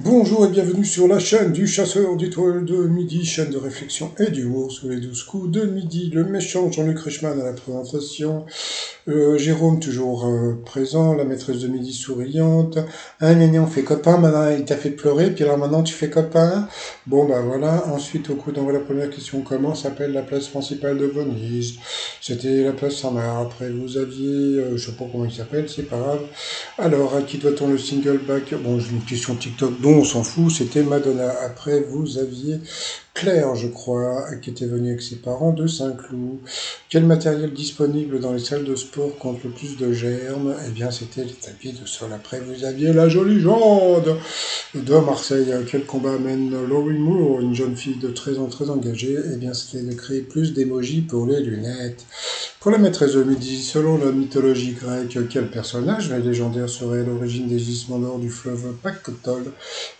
Bonjour et bienvenue sur la chaîne du chasseur d'étoiles de midi, chaîne de réflexion et d'humour sous les 12 coups de midi. Le méchant Jean-Luc Reichmann à la présentation, Jérôme toujours présent, la maîtresse de midi souriante. Ah gna on fait copain, maintenant il t'a fait pleurer, puis alors maintenant tu fais copain. Bon bah voilà, ensuite au coup d'envoi la première question, comment s'appelle la place principale de Venise? C'était la place Saint-Marc, après vous aviez, je sais pas comment il s'appelle, c'est pas grave. Alors, à qui doit-on le single back? Bon, j'ai une question TikTok dont on s'en fout, c'était Madonna. Après, vous aviez Claire, je crois, qui était venue avec ses parents de Saint-Cloud. Quel matériel disponible dans les salles de sport contre le plus de germes? Eh bien, c'était les tapis de sol. Après, vous aviez la jolie Jande de Marseille. Quel combat mène Laurie Moore, une jeune fille de 13 ans très engagée? Eh bien, c'était de créer plus d'émojis pour les lunettes. Pour la maîtresse de midi, selon la mythologie grecque, quel personnage légendaire serait à l'origine des gisements d'or du fleuve Pactole?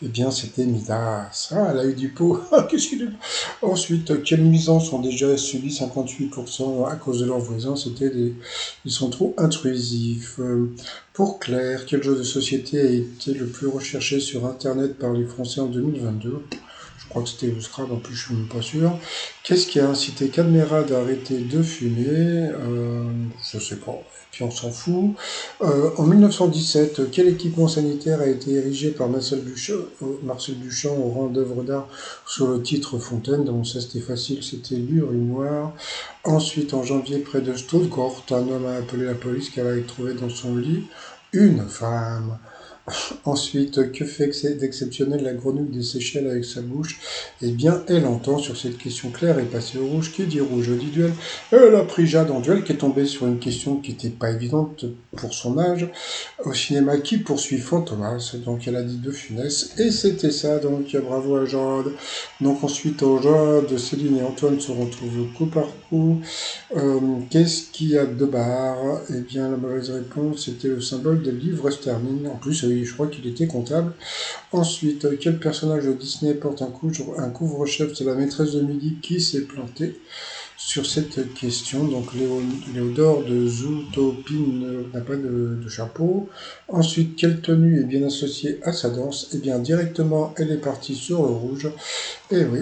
Eh bien, c'était Midas. Ah, elle a eu du pot. Qu'est-ce qu'il est... Ensuite, quelles nuisances ont déjà subi 58% à cause de leurs voisins? Ils sont trop intrusifs. Pour Claire, quel jeu de société a été le plus recherché sur Internet par les Français en 2022? Je crois que c'était le Scrabble, en plus je suis même pas sûr. Qu'est-ce qui a incité Cadmerade à arrêter de fumer? Je sais pas. Et puis on s'en fout. En 1917, quel équipement sanitaire a été érigé par Marcel Duchamp au rang d'œuvre d'art sur le titre Fontaine? Donc ça c'était facile, c'était l'urinoir. Ensuite, en janvier, près de Stuttgart, un homme a appelé la police car il avait trouvé dans son lit une femme. Ensuite, que fait d'exceptionnel la grenouille des Seychelles avec sa bouche? Eh bien, elle entend sur cette question claire et passée au rouge. Qui dit rouge dit duel. Elle a pris Jade en duel, qui est tombée sur une question qui n'était pas évidente pour son âge. Au cinéma, qui poursuit Fantomas? Donc, elle a dit De Funès. Et c'était ça, donc bravo à Jade. Donc, ensuite, au Jade, Céline et Antoine se retrouvent coup par coup. Qu'est-ce qu'il y a de barre? Eh bien, la mauvaise réponse, c'était le symbole de livre sterling. En plus, je crois qu'il était comptable. Ensuite, quel personnage de Disney porte un couvre-chef? C'est la maîtresse de midi qui s'est plantée sur cette question. Donc Léodore de Zootopie n'a pas de chapeau. Ensuite, quelle tenue est bien associée à sa danse? Eh bien, directement, elle est partie sur le rouge. Et oui,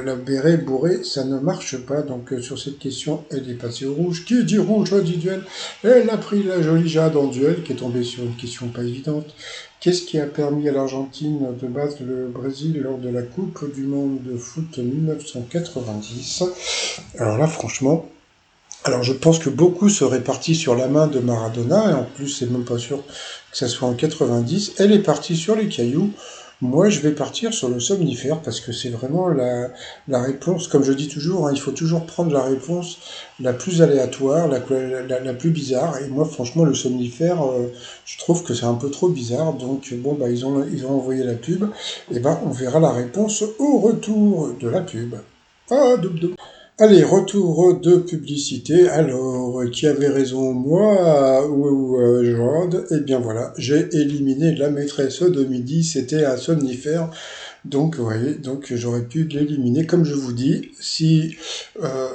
la béret bourrée, ça ne marche pas. Donc sur cette question, elle est passée au rouge. Qui dit rouge dit duel? Elle a pris la jolie Jade en duel, qui est tombée sur une question pas évidente. Qu'est-ce qui a permis à l'Argentine de battre le Brésil lors de la Coupe du Monde de foot 1990? Alors là, franchement, alors je pense que beaucoup seraient partis sur la main de Maradona, et en plus c'est même pas sûr que ça soit en 90. Elle est partie sur les cailloux. Moi, je vais partir sur le somnifère parce que c'est vraiment la réponse. Comme je dis toujours, hein, il faut toujours prendre la réponse la plus aléatoire, la plus bizarre. Et moi, franchement, le somnifère, je trouve que c'est un peu trop bizarre. Donc, bon, bah, ils ont envoyé la pub. Et ben, on verra la réponse au retour de la pub. Ah, doum doum. Allez, retour de publicité. Alors, qui avait raison, moi ou Jade? Eh bien voilà, j'ai éliminé la maîtresse de midi, c'était un somnifère. Donc, vous voyez, donc j'aurais pu l'éliminer. Comme je vous dis, si euh,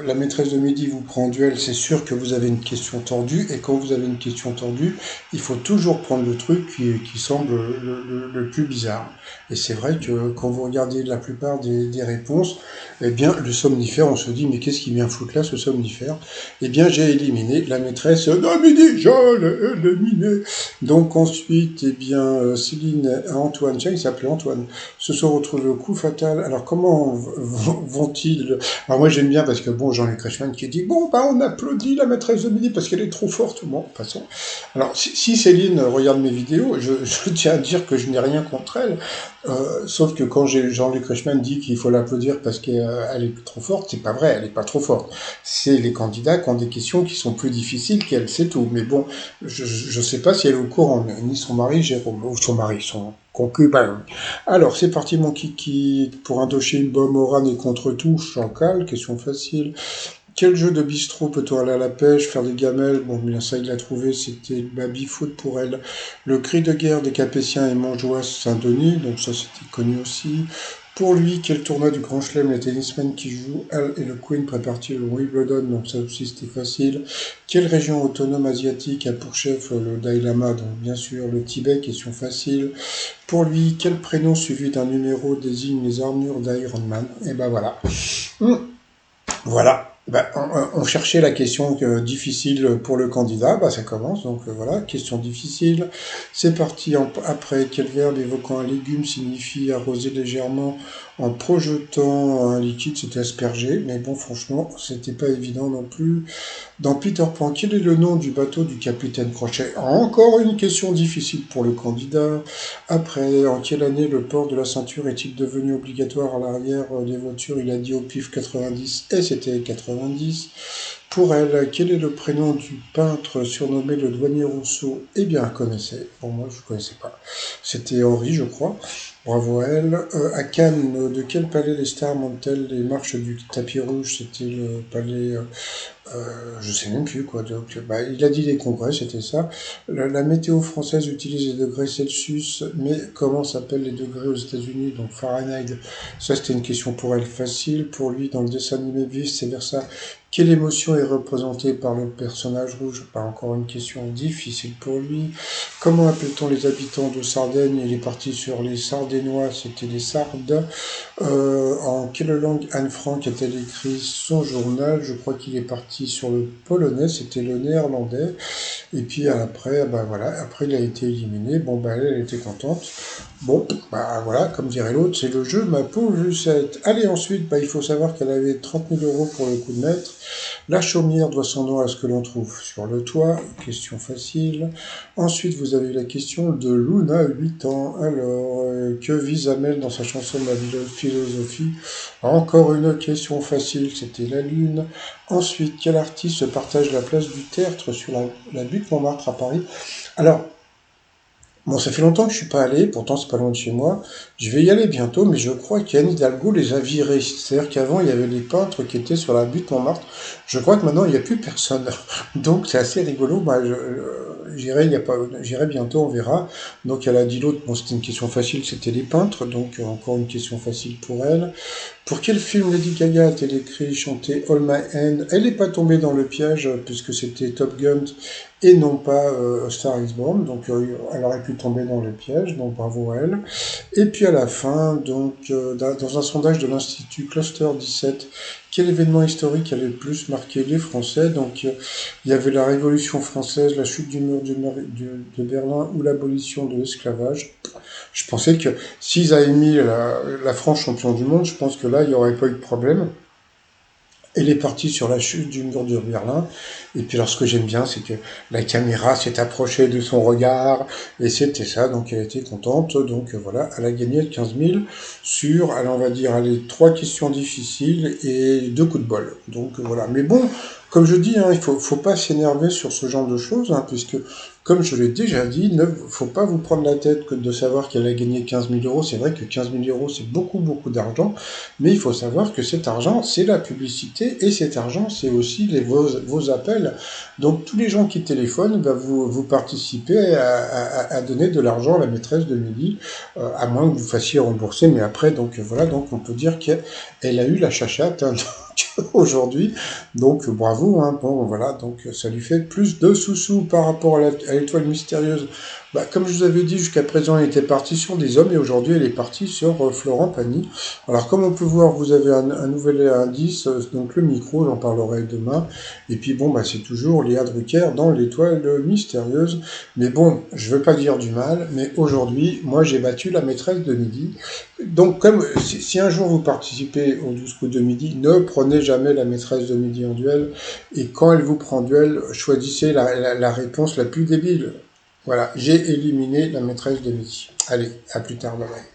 la maîtresse de midi vous prend en duel, c'est sûr que vous avez une question tordue. Et quand vous avez une question tordue, il faut toujours prendre le truc qui semble le plus bizarre. Et c'est vrai que quand vous regardez la plupart des réponses, eh bien, le somnifère, on se dit, mais qu'est-ce qui vient foutre là, ce somnifère? Eh bien, j'ai éliminé la maîtresse de midi, je l'ai éliminé. Donc ensuite, eh bien, Céline et Antoine, tiens, il s'appelait Antoine, se sont retrouvés au coup fatal. Alors comment vont-ils? Alors moi j'aime bien parce que bon, Jean-Luc Reichmann qui dit bon bah on applaudit la maîtresse de midi parce qu'elle est trop forte. Bon, passons. Alors si Céline regarde mes vidéos, je tiens à dire que je n'ai rien contre elle. Sauf que quand Jean-Luc Reichmann dit qu'il faut l'applaudir parce qu'elle est trop forte, c'est pas vrai, elle est pas trop forte. C'est les candidats qui ont des questions qui sont plus difficiles qu'elle, c'est tout. Mais bon, je sais pas si elle est au courant, ni son mari Jérôme, ou son mari, son concubin. Alors, c'est parti mon kiki, pour Indochine, Moran et contre tout, Chancal, question facile. Quel jeu de bistrot peut-on aller à la pêche, faire des gamelles? Bon, bien ça, il l'a trouvé, c'était baby-foot pour elle. Le cri de guerre des Capétiens et Montjoie Saint-Denis, donc ça, c'était connu aussi. Pour lui, quel tournoi du Grand Chelem les tennismen qui jouent Al et le Queen préparent-ils au Wimbledon? Donc ça aussi c'était facile. Quelle région autonome asiatique a pour chef le Dalai Lama? Donc bien sûr le Tibet, question facile. Pour lui, quel prénom suivi d'un numéro désigne les armures d'Iron Man? Et ben voilà. Voilà. Bah, on cherchait la question difficile pour le candidat, bah, ça commence, donc voilà, question difficile. C'est parti, après, quel verbe évoquant un légume signifie arroser légèrement en projetant un liquide? C'était asperger, mais bon, franchement, c'était pas évident non plus. Dans Peter Pan, quel est le nom du bateau du capitaine Crochet? Encore une question difficile pour le candidat. Après, en quelle année le port de la ceinture est-il devenu obligatoire à l'arrière des voitures? Il a dit au pif 90 et c'était 90. Pour elle, quel est le prénom du peintre surnommé le douanier Rousseau? Eh bien, elle connaissait. Bon, moi, je ne connaissais pas. C'était Henri, je crois. Bravo à elle. À Cannes, de quel palais les stars montent-elles les marches du tapis rouge? C'était le palais je sais même plus quoi. Donc, bah, il a dit des congrès, c'était ça. La météo française utilise les degrés Celsius, mais comment s'appellent les degrés aux États-Unis? Donc Fahrenheit. Ça, c'était une question pour elle facile. Pour lui, dans le dessin animé vice versa, quelle émotion est représentée par le personnage rouge? Pas encore une question difficile pour lui. Comment appelle-t-on les habitants de Sardaigne? Il est parti sur les Sardénois, c'était les Sardes. En quelle langue Anne Frank a-t-elle écrit son journal? Je crois qu'il est parti sur le polonais, c'était le néerlandais. Et puis après, bah voilà, après il a été éliminé. Bon, bah elle était contente. Bon, bah voilà, comme dirait l'autre, c'est le jeu, ma pauvre Lucette. Allez, ensuite, bah, il faut savoir qu'elle avait 30 000 euros pour le coup de maître. La chaumière doit son nom à ce que l'on trouve sur le toit. Question facile. Ensuite, vous avez la question de Luna, 8 ans. Alors, que vise Amel dans sa chanson Ma philosophie? Encore une question facile, c'était la Lune. Ensuite, quel artiste partage la place du Tertre sur la butte Montmartre à Paris? Alors, bon, ça fait longtemps que je suis pas allé, pourtant c'est pas loin de chez moi. Je vais y aller bientôt, mais je crois qu'Anne Hidalgo les a virés. C'est-à-dire qu'avant, il y avait les peintres qui étaient sur la butte Montmartre. Je crois que maintenant, il n'y a plus personne. Donc, c'est assez rigolo. Bah, j'irai, il y a pas, j'irai bientôt, on verra. Donc, elle a dit l'autre, bon, c'était une question facile, c'était les peintres. Donc, encore une question facile pour elle. Pour quel film Lady Gaga a-t-elle écrit, chanté All My Hand? Elle n'est pas tombée dans le piège, puisque c'était Top Gun et non pas Star is Born, donc elle aurait pu tomber dans le piège, donc bravo à elle. Et puis à la fin, donc dans un sondage de l'Institut Cluster 17, quel événement historique a le plus marqué les Français? Donc il y avait la Révolution française, la chute du mur de Berlin ou l'abolition de l'esclavage. Je pensais que s'ils avaient mis la France champion du monde, je pense que là, il n'y aurait pas eu de problème. Elle est partie sur la chute du mur de Berlin. Et puis alors ce que j'aime bien, c'est que la caméra s'est approchée de son regard. Et c'était ça, donc elle était contente. Donc voilà, elle a gagné 15 000 sur, allez, on va dire, allez, 3 questions difficiles et 2 coups de bol. Donc voilà. Mais bon, comme je dis, hein, il faut pas s'énerver sur ce genre de choses, hein, puisque, comme je l'ai déjà dit, ne faut pas vous prendre la tête que de savoir qu'elle a gagné 15 000 euros. C'est vrai que 15 000 euros, c'est beaucoup, beaucoup d'argent. Mais il faut savoir que cet argent, c'est la publicité et cet argent, c'est aussi vos appels. Donc tous les gens qui téléphonent, bah, vous participez à donner de l'argent à la maîtresse de midi, à moins que vous fassiez rembourser. Mais après, donc voilà, donc on peut dire qu'elle a eu la chachate, hein, aujourd'hui. Donc bravo, hein, bon voilà, donc ça lui fait plus de sous-sous par rapport à l'étoile mystérieuse. Bah, comme je vous avais dit, jusqu'à présent, elle était partie sur des hommes et aujourd'hui, elle est partie sur Florent Pagny. Alors, comme on peut voir, vous avez un nouvel indice, donc le micro, j'en parlerai demain. Et puis bon, bah, c'est toujours Léa Drucker dans l'étoile mystérieuse. Mais bon, je veux pas dire du mal, mais aujourd'hui, moi, j'ai battu la maîtresse de midi. Donc, comme si un jour vous participez au 12 coups de midi, ne prenez jamais la maîtresse de midi en duel. Et quand elle vous prend duel, choisissez la réponse la plus débile. Voilà, j'ai éliminé la maîtresse de midi. Allez, à plus tard, bye bye.